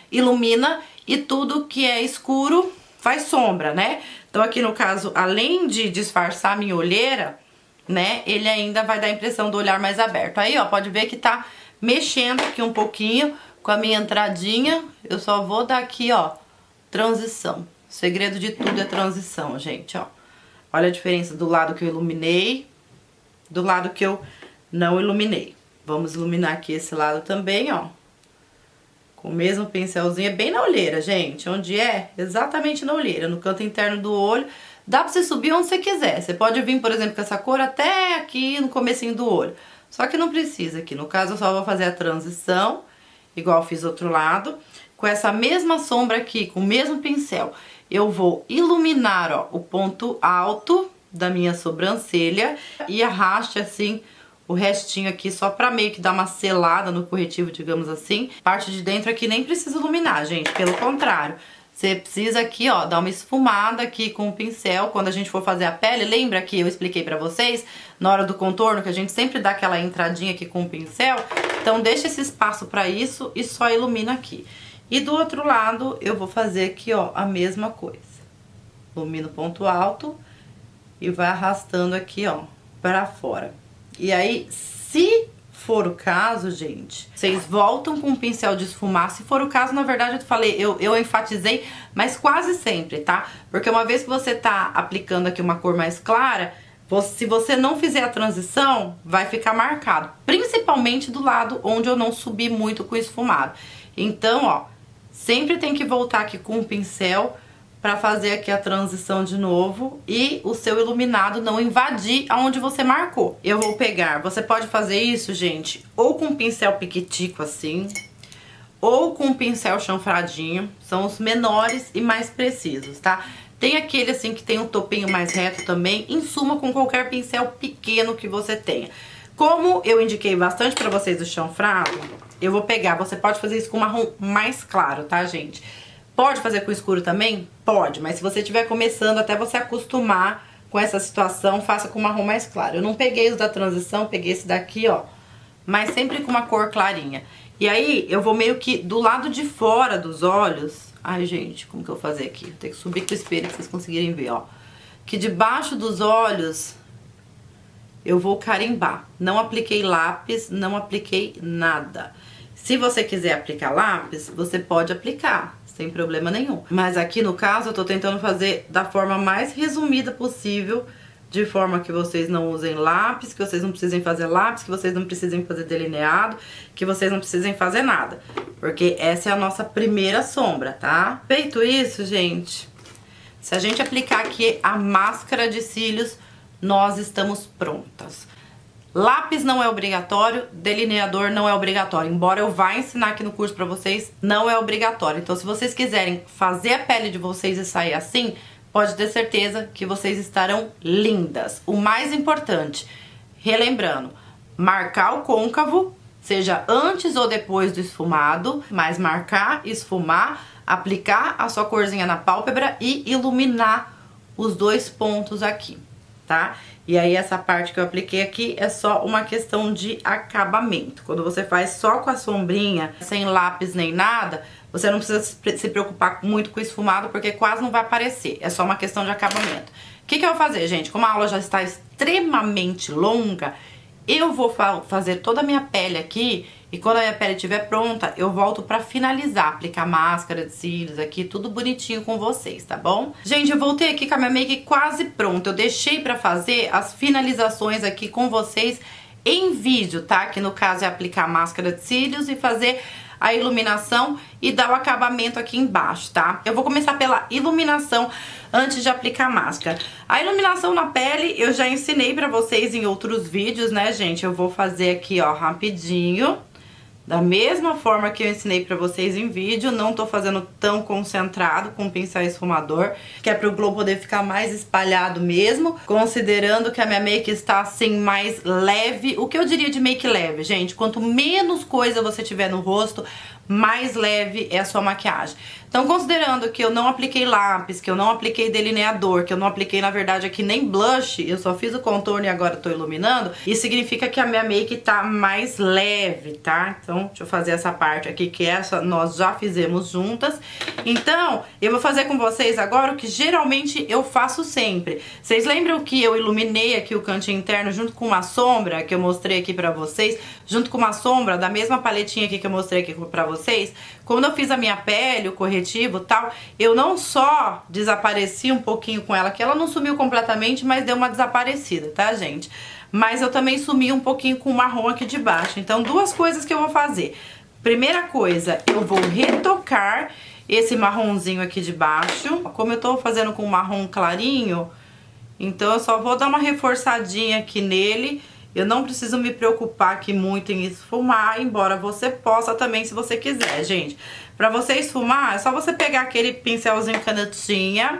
A: Ilumina, e tudo que é escuro faz sombra, né? Então aqui no caso, além de disfarçar a minha olheira, né? Ele ainda vai dar a impressão do olhar mais aberto. Aí, ó, pode ver que tá mexendo aqui um pouquinho com a minha entradinha. Eu só vou dar aqui, ó, transição. O segredo de tudo é transição, gente, ó. Olha a diferença do lado que eu iluminei, do lado que eu não iluminei. Vamos iluminar aqui esse lado também, ó. Com o mesmo pincelzinho, é bem na olheira, gente. Onde é? Exatamente na olheira, no canto interno do olho. Dá pra você subir onde você quiser. Você pode vir, por exemplo, com essa cor até aqui no comecinho do olho. Só que não precisa aqui. No caso, eu só vou fazer a transição, igual eu fiz do outro lado. Com essa mesma sombra aqui, com o mesmo pincel, eu vou iluminar, ó, o ponto alto da minha sobrancelha e arraste assim o restinho aqui, só pra meio que dar uma selada no corretivo, digamos assim. Parte de dentro aqui nem precisa iluminar, gente, pelo contrário. Você precisa aqui, ó, dar uma esfumada aqui com o pincel. Quando a gente for fazer a pele, lembra que eu expliquei pra vocês, na hora do contorno, que a gente sempre dá aquela entradinha aqui com o pincel? Então deixa esse espaço pra isso e só ilumina aqui. E do outro lado, eu vou fazer aqui, ó, a mesma coisa. Ilumina o ponto alto e vai arrastando aqui, ó, pra fora. E aí, se for o caso, gente, vocês voltam com o pincel de esfumar. Se for o caso, na verdade, eu falei, eu enfatizei, mas quase sempre, tá? Porque uma vez que você tá aplicando aqui uma cor mais clara, se você não fizer a transição, vai ficar marcado. Principalmente do lado onde eu não subi muito com o esfumado. Então, ó, sempre tem que voltar aqui com o pincel pra fazer aqui a transição de novo e o seu iluminado não invadir aonde você marcou. Eu vou pegar, você pode fazer isso, gente, ou com um pincel piquitico assim, ou com um pincel chanfradinho, são os menores e mais precisos, tá? Tem aquele assim que tem um topinho mais reto também, em suma com qualquer pincel pequeno que você tenha. Como eu indiquei bastante pra vocês o chanfrado, eu vou pegar, você pode fazer isso com marrom mais claro, tá, gente? Pode fazer com escuro também? Pode, mas se você estiver começando, até você acostumar com essa situação, faça com marrom mais claro. Eu não peguei os da transição, peguei esse daqui, ó, mas sempre com uma cor clarinha. E aí, eu vou meio que do lado de fora dos olhos. Ai, gente, como que eu vou fazer aqui? Vou ter que subir com o espelho pra vocês conseguirem ver, ó. Que debaixo dos olhos eu vou carimbar. Não apliquei lápis, não apliquei nada. Se você quiser aplicar lápis, você pode aplicar, sem problema nenhum. Mas aqui no caso eu tô tentando fazer da forma mais resumida possível, de forma que vocês não usem lápis, que vocês não precisem fazer lápis, que vocês não precisem fazer delineado, que vocês não precisem fazer nada. Porque essa é a nossa primeira sombra, tá? Feito isso, gente, se a gente aplicar aqui a máscara de cílios, nós estamos prontas. Lápis não é obrigatório, delineador não é obrigatório. Embora eu vá ensinar aqui no curso pra vocês, não é obrigatório. Então, se vocês quiserem fazer a pele de vocês e sair assim, pode ter certeza que vocês estarão lindas. O mais importante, relembrando, marcar o côncavo, seja antes ou depois do esfumado, mas marcar, esfumar, aplicar a sua corzinha na pálpebra e iluminar os dois pontos aqui, tá? E aí essa parte que eu apliquei aqui é só uma questão de acabamento. Quando você faz só com a sombrinha, sem lápis nem nada, você não precisa se preocupar muito com o esfumado, porque quase não vai aparecer. É só uma questão de acabamento. O que eu vou fazer, gente? Como a aula já está extremamente longa, eu vou fazer toda a minha pele aqui, e quando a minha pele estiver pronta, eu volto pra finalizar, aplicar máscara de cílios aqui, tudo bonitinho com vocês, tá bom? Gente, eu voltei aqui com a minha make quase pronta, eu deixei pra fazer as finalizações aqui com vocês em vídeo, tá? Que no caso é aplicar máscara de cílios e fazer a iluminação e dar o acabamento aqui embaixo, tá? Eu vou começar pela iluminação antes de aplicar a máscara. A iluminação na pele eu já ensinei pra vocês em outros vídeos, né, gente? Eu vou fazer aqui, ó, rapidinho. Da mesma forma que eu ensinei pra vocês em vídeo, não tô fazendo tão concentrado com o pincel esfumador, que é pro glow poder ficar mais espalhado mesmo, considerando que a minha make está assim mais leve. O que eu diria de make leve, gente? Quanto menos coisa você tiver no rosto, mais leve é a sua maquiagem. Então, considerando que eu não apliquei lápis, que eu não apliquei delineador, que eu não apliquei, na verdade, aqui nem blush, eu só fiz o contorno e agora tô iluminando, isso significa que a minha make tá mais leve, tá? Então, deixa eu fazer essa parte aqui, que essa nós já fizemos juntas. Então, eu vou fazer com vocês agora o que geralmente eu faço sempre. Vocês lembram que eu iluminei aqui o cantinho interno junto com uma sombra que eu mostrei aqui pra vocês? Junto com uma sombra da mesma paletinha aqui que eu mostrei aqui pra vocês? Quando eu fiz a minha pele, o corretivo e tal, eu não só desapareci um pouquinho com ela, que ela não sumiu completamente, mas deu uma desaparecida, tá, gente? Mas eu também sumi um pouquinho com o marrom aqui de baixo. Então, duas coisas que eu vou fazer. Primeira coisa, eu vou retocar esse marronzinho aqui de baixo. Como eu tô fazendo com marrom clarinho, então eu só vou dar uma reforçadinha aqui nele. Eu não preciso me preocupar aqui muito em esfumar, embora você possa também, se você quiser, gente. Pra você esfumar, é só você pegar aquele pincelzinho canetinha,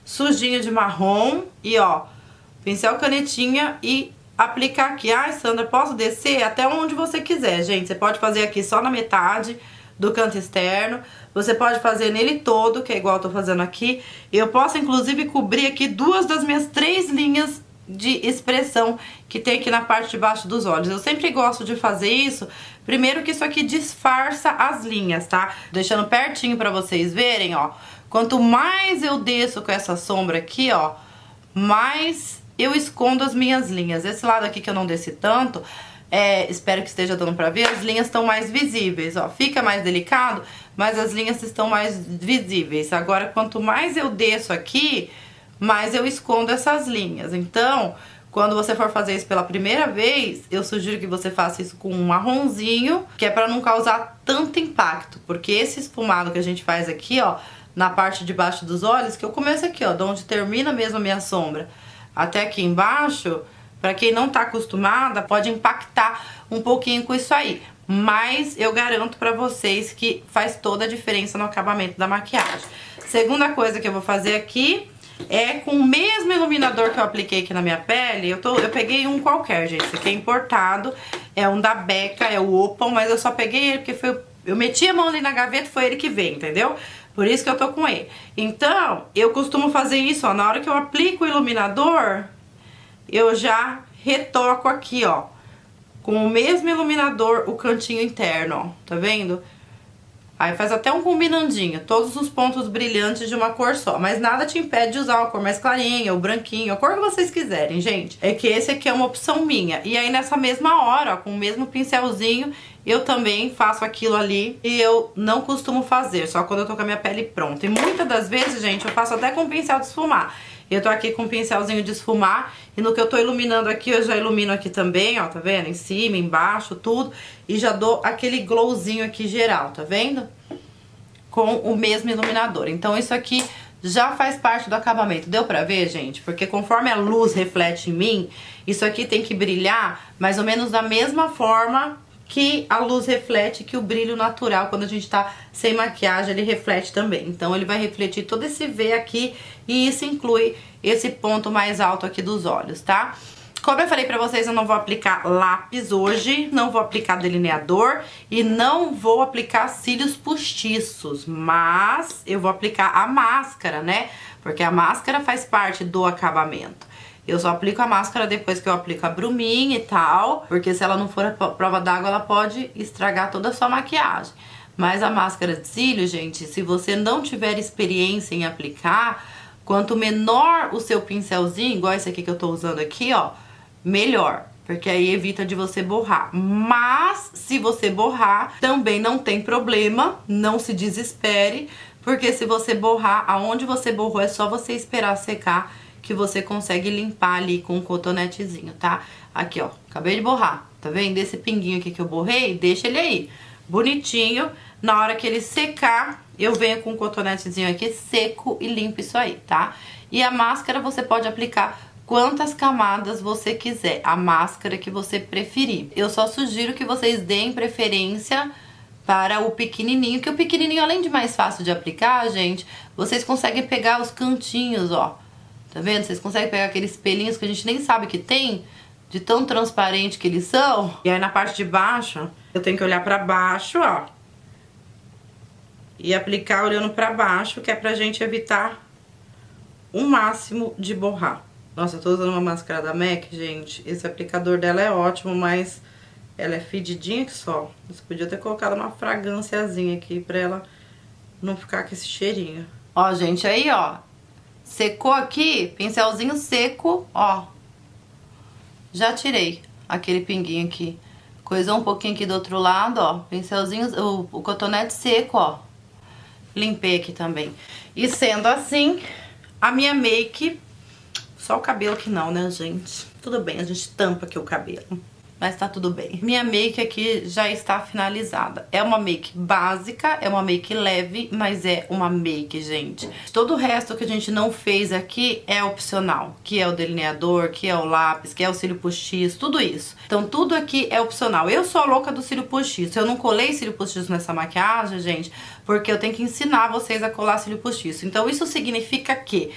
A: sujinho de marrom, e ó, pincel canetinha e aplicar aqui. Ai, Sandra, posso descer até onde você quiser, gente. Você pode fazer aqui só na metade do canto externo. Você pode fazer nele todo, que é igual eu tô fazendo aqui. Eu posso, inclusive, cobrir aqui duas das minhas 3 linhas de expressão que tem aqui na parte de baixo dos olhos. Eu sempre gosto de fazer isso Primeiro que isso aqui disfarça as linhas, tá? Deixando pertinho pra vocês verem, ó. Quanto mais eu desço com essa sombra aqui, ó, mais eu escondo as minhas linhas. Esse lado aqui que eu não desci tanto, espero que esteja dando pra ver, as linhas estão mais visíveis, ó. Fica mais delicado, mas as linhas estão mais visíveis. Agora, quanto mais eu desço aqui, mais eu escondo essas linhas. Então, quando você for fazer isso pela primeira vez, eu sugiro que você faça isso com um marronzinho, que é pra não causar tanto impacto. Porque esse esfumado que a gente faz aqui, ó, na parte de baixo dos olhos, que eu começo aqui, ó, de onde termina mesmo a minha sombra, até aqui embaixo, pra quem não tá acostumada, pode impactar um pouquinho com isso aí. Mas eu garanto pra vocês que faz toda a diferença no acabamento da maquiagem. Segunda coisa que eu vou fazer aqui é com o mesmo iluminador que eu apliquei aqui na minha pele. Eu peguei um qualquer, gente, esse aqui é importado, é um da Becca, é o Opal, mas eu só peguei ele porque eu meti a mão ali na gaveta, foi ele que veio, entendeu? Por isso que eu tô com ele. Então, eu costumo fazer isso, ó, na hora que eu aplico o iluminador, eu já retoco aqui, ó, com o mesmo iluminador, o cantinho interno, ó, tá vendo? Aí faz até um combinandinho, todos os pontos brilhantes de uma cor só. Mas nada te impede de usar uma cor mais clarinha, ou branquinho, a cor que vocês quiserem, gente. É que esse aqui é uma opção minha. E aí nessa mesma hora, ó, com o mesmo pincelzinho, eu também faço aquilo ali. E eu não costumo fazer, só quando eu tô com a minha pele pronta. E muitas das vezes, gente, eu faço até com pincel de esfumar. Eu tô aqui com um pincelzinho de esfumar, e no que eu tô iluminando aqui, eu já ilumino aqui também, ó, tá vendo? Em cima, embaixo, tudo. E já dou aquele glowzinho aqui geral, tá vendo? Com o mesmo iluminador. Então isso aqui já faz parte do acabamento. Deu pra ver, gente? Porque conforme a luz reflete em mim, isso aqui tem que brilhar mais ou menos da mesma forma que a luz reflete, que o brilho natural, quando a gente tá sem maquiagem, ele reflete também. Então ele vai refletir todo esse V aqui, e isso inclui esse ponto mais alto aqui dos olhos, tá? Como eu falei pra vocês, eu não vou aplicar lápis hoje, não vou aplicar delineador e não vou aplicar cílios postiços, mas eu vou aplicar a máscara, né? Porque a máscara faz parte do acabamento. Eu só aplico a máscara depois que eu aplico a bruminha e tal, porque se ela não for a prova d'água, ela pode estragar toda a sua maquiagem. Mas a máscara de cílio, gente, se você não tiver experiência em aplicar, quanto menor o seu pincelzinho, igual esse aqui que eu tô usando aqui, ó, melhor, porque aí evita de você borrar. Mas se você borrar, também não tem problema, não se desespere, porque se você borrar, aonde você borrou é só você esperar secar, que você consegue limpar ali com um cotonetezinho, tá? Aqui, ó, acabei de borrar, tá vendo? Esse pinguinho aqui que eu borrei, deixa ele aí, bonitinho. Na hora que ele secar, eu venho com um cotonetezinho aqui seco e limpo isso aí, tá? E a máscara você pode aplicar quantas camadas você quiser, a máscara que você preferir. Eu só sugiro que vocês deem preferência para o pequenininho, que o pequenininho, além de mais fácil de aplicar, gente, vocês conseguem pegar os cantinhos, ó. Tá vendo? Vocês conseguem pegar aqueles pelinhos que a gente nem sabe que tem, de tão transparente que eles são. E aí na parte de baixo, eu tenho que olhar pra baixo, ó. E aplicar olhando pra baixo, que é pra gente evitar o máximo de borrar. Nossa, eu tô usando uma máscara da MAC, gente. Esse aplicador dela é ótimo, mas ela é fedidinha que só. Você podia ter colocado uma fragrânciazinha aqui pra ela não ficar com esse cheirinho. Ó, gente, aí, ó. Secou aqui, pincelzinho seco, ó. Já tirei aquele pinguinho aqui. Coisou um pouquinho aqui do outro lado, ó. Pincelzinho, o cotonete seco, ó. Limpei aqui também. E sendo assim, a minha make... Só o cabelo que não, né, gente? Tudo bem, a gente tampa aqui o cabelo. Mas tá tudo bem. Minha make aqui já está finalizada. É uma make básica, é uma make leve, mas é uma make, gente. Todo o resto que a gente não fez aqui é opcional. Que é o delineador, que é o lápis, que é o cílio postiço, tudo isso. Então tudo aqui é opcional. Eu sou a louca do cílio postiço. Eu não colei cílio postiço nessa maquiagem, gente, porque eu tenho que ensinar vocês a colar cílio postiço. Então isso significa que...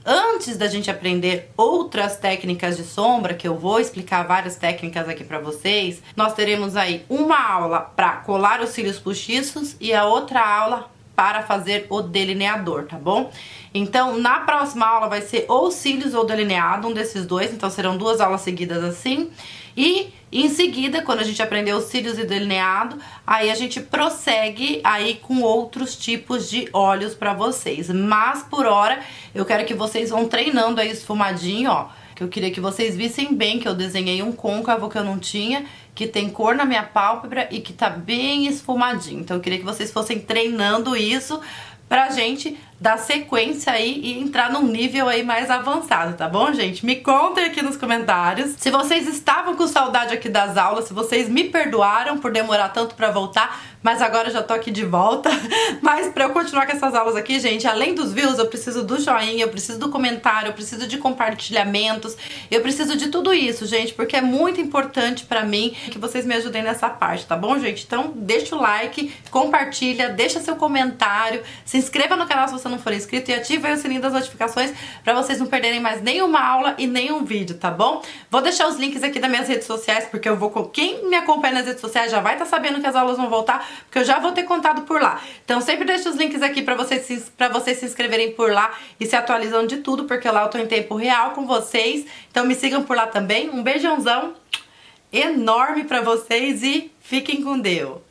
A: antes da gente aprender outras técnicas de sombra, que eu vou explicar várias técnicas aqui pra vocês, nós teremos aí uma aula pra colar os cílios postiços e a outra aula para fazer o delineador, tá bom? Então, na próxima aula vai ser ou cílios ou delineado, um desses dois, então serão duas aulas seguidas assim. E em seguida, quando a gente aprender os cílios e delineado, aí a gente prossegue aí com outros tipos de olhos pra vocês. Mas por hora, eu quero que vocês vão treinando aí esfumadinho, ó. Que eu queria que vocês vissem bem que eu desenhei um côncavo que eu não tinha, que tem cor na minha pálpebra e que tá bem esfumadinho. Então eu queria que vocês fossem treinando isso pra gente dar sequência aí e entrar num nível aí mais avançado, tá bom, gente? Me contem aqui nos comentários se vocês estavam com saudade aqui das aulas, se vocês me perdoaram por demorar tanto pra voltar, mas agora eu já tô aqui de volta. Mas pra eu continuar com essas aulas aqui, gente, além dos views, eu preciso do joinha, eu preciso do comentário, eu preciso de compartilhamentos, eu preciso de tudo isso, gente, porque é muito importante pra mim que vocês me ajudem nessa parte, tá bom, gente? Então deixa o like, compartilha, deixa seu comentário, se inscreva no canal se você não for inscrito e ative aí o sininho das notificações pra vocês não perderem mais nenhuma aula e nenhum vídeo, tá bom? Vou deixar os links aqui das minhas redes sociais, porque eu vou... Quem me acompanha nas redes sociais já vai estar sabendo que as aulas vão voltar, porque eu já vou ter contado por lá. Então sempre deixo os links aqui pra vocês se inscreverem por lá e se atualizando de tudo, porque lá eu tô em tempo real com vocês. Então me sigam por lá também. Um beijãozão enorme pra vocês e fiquem com Deus!